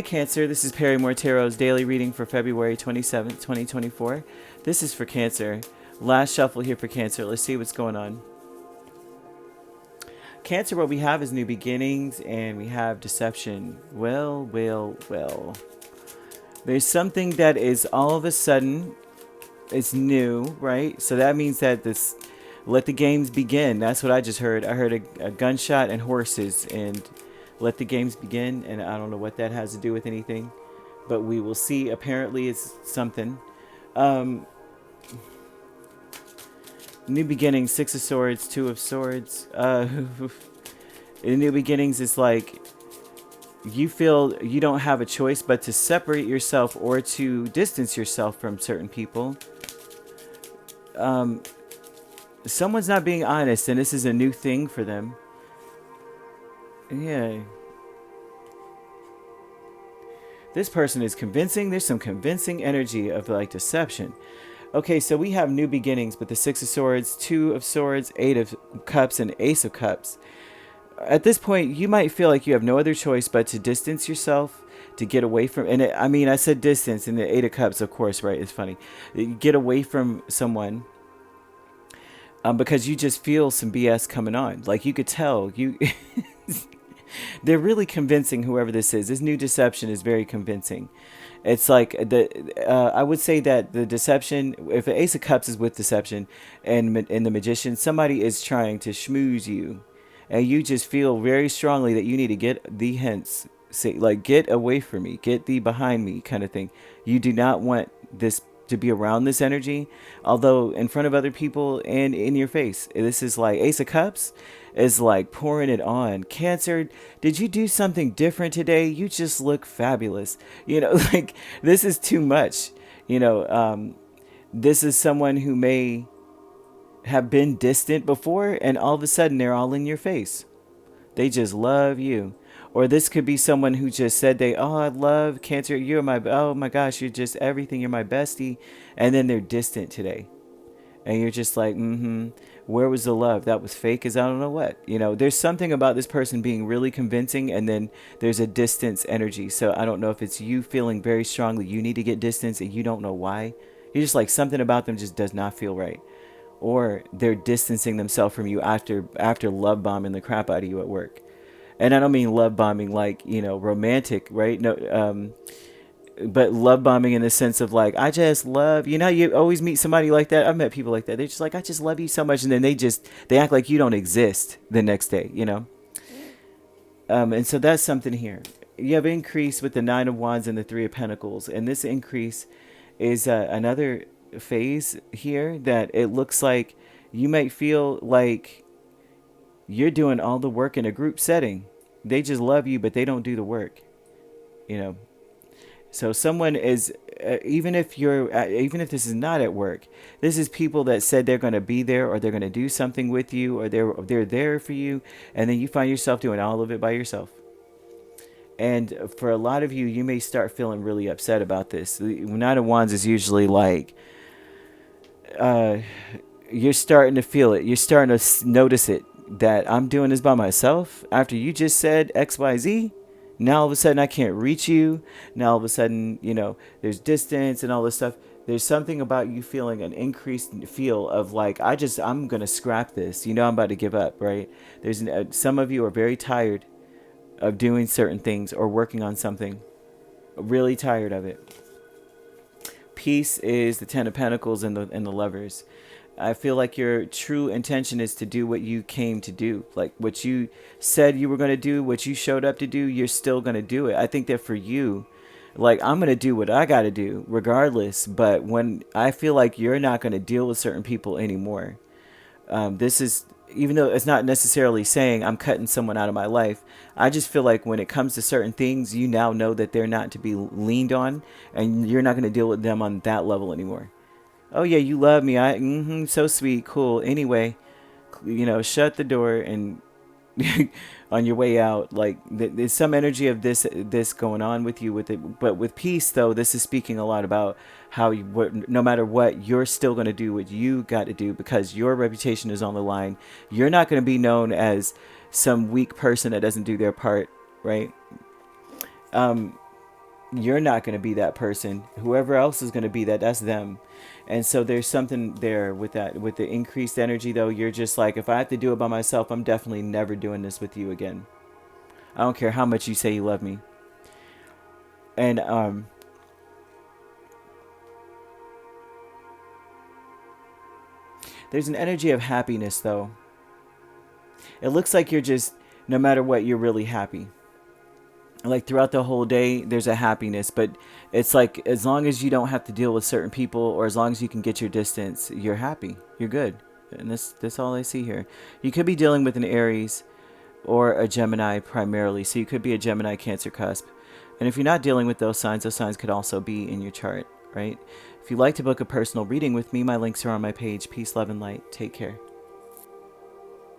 Hey Cancer, this is Perrymore Tarot's daily reading for February 27th, 2024. This is for Cancer. Last shuffle here for Cancer. Let's see what's going on. Cancer, what we have is new beginnings and we have deception. Well. There's something that is all of a sudden, it's new, right? So that means that this, let the games begin. That's what I just heard. I heard a gunshot and horses and let the games begin. And I don't know what that has to do with anything, but we will see. Apparently it's something. New beginnings, Six of Swords, Two of Swords. In new beginnings, it's like you feel you don't have a choice but to separate yourself or to distance yourself from certain people. Someone's not being honest, and this is a new thing for them. Yeah. This person is convincing. There's some convincing energy of like deception. Okay, so we have new beginnings, but the Six of Swords, Two of Swords, Eight of Cups, and Ace of Cups. At this point, you might feel like you have no other choice but to distance yourself, to get away from, and I mean, I said distance, and the Eight of Cups, of course, right? It's funny. Get away from someone because you just feel some BS coming on. Like you could tell, they're really convincing. Whoever this is, this new deception is very convincing. It's like I would say that the deception, if the Ace of Cups is with deception, and the Magician, somebody is trying to schmooze you. And you just feel very strongly that you need to get thee hence. Say, like, get away from me. Get thee behind me kind of thing. You do not want this to be around this energy. Although in front of other people and in your face. This is like Ace of Cups is like pouring it on. Cancer, did you do something different today? You just look fabulous. You know, like this is too much. You know, this is someone who may have been distant before and all of a sudden they're all in your face. They just love you. Or this could be someone who just said I love Cancer, you're my, oh my gosh, you're just everything, you're my bestie, and then they're distant today. And you're just like, where was the love? That was fake as I don't know what. You know, there's something about this person being really convincing and then there's a distance energy. So I don't know if it's you feeling very strongly you need to get distance and you don't know why. You're just like, something about them just does not feel right. Or they're distancing themselves from you after love bombing the crap out of you at work. And I don't mean love bombing like, you know, romantic, right? No, but love bombing in the sense of like, I just love, you know, you always meet somebody like that. I've met people like that. They're just like, I just love you so much. And then they act like you don't exist the next day, you know? And so that's something here. You have increase with the Nine of Wands and the Three of Pentacles. And this increase is another phase here that it looks like you might feel like you're doing all the work in a group setting. They just love you, but they don't do the work, you know. So someone is even if this is not at work, this is people that said they're going to be there or they're going to do something with you or they're there for you, and then you find yourself doing all of it by yourself. And for a lot of you, you may start feeling really upset about this. The Nine of Wands is usually like you're starting to feel it. You're starting to notice it, that I'm doing this by myself after you just said XYZ. Now all of a sudden I can't reach you. Now all of a sudden, you know, there's distance and all this stuff. There's something about you feeling an increased feel of like, I'm going to scrap this. You know, I'm about to give up, right? Some of you are very tired of doing certain things or working on something. Really tired of it. Peace is the Ten of Pentacles and the Lovers. I feel like your true intention is to do what you came to do. Like what you said you were going to do, what you showed up to do, you're still going to do it. I think that for you, like, I'm going to do what I got to do regardless. But when I feel like you're not going to deal with certain people anymore, this is, even though it's not necessarily saying I'm cutting someone out of my life, I just feel like when it comes to certain things, you now know that they're not to be leaned on and you're not going to deal with them on that level anymore. Oh yeah, you love me. So sweet, cool. Anyway, you know, shut the door and on your way out. Like there's some energy of this going on with you with it. But with peace, though, this is speaking a lot about how no matter what, you're still going to do what you got to do because your reputation is on the line. You're not going to be known as some weak person that doesn't do their part, right? you're not going to be that person. Whoever else is going to be that, that's them. And so there's something there with that, with the increased energy though. You're just like, if I have to do it by myself, I'm definitely never doing this with you again. I don't care how much you say you love me. And there's an energy of happiness though. It looks like you're just, no matter what, you're really happy. Like throughout the whole day, there's a happiness, but it's like, as long as you don't have to deal with certain people, or as long as you can get your distance, you're happy, you're good. And that's all I see here. You could be dealing with an Aries or a Gemini primarily. So you could be a Gemini Cancer cusp. And if you're not dealing with those signs could also be in your chart, right? If you'd like to book a personal reading with me, my links are on my page. Peace, love, and light. Take care.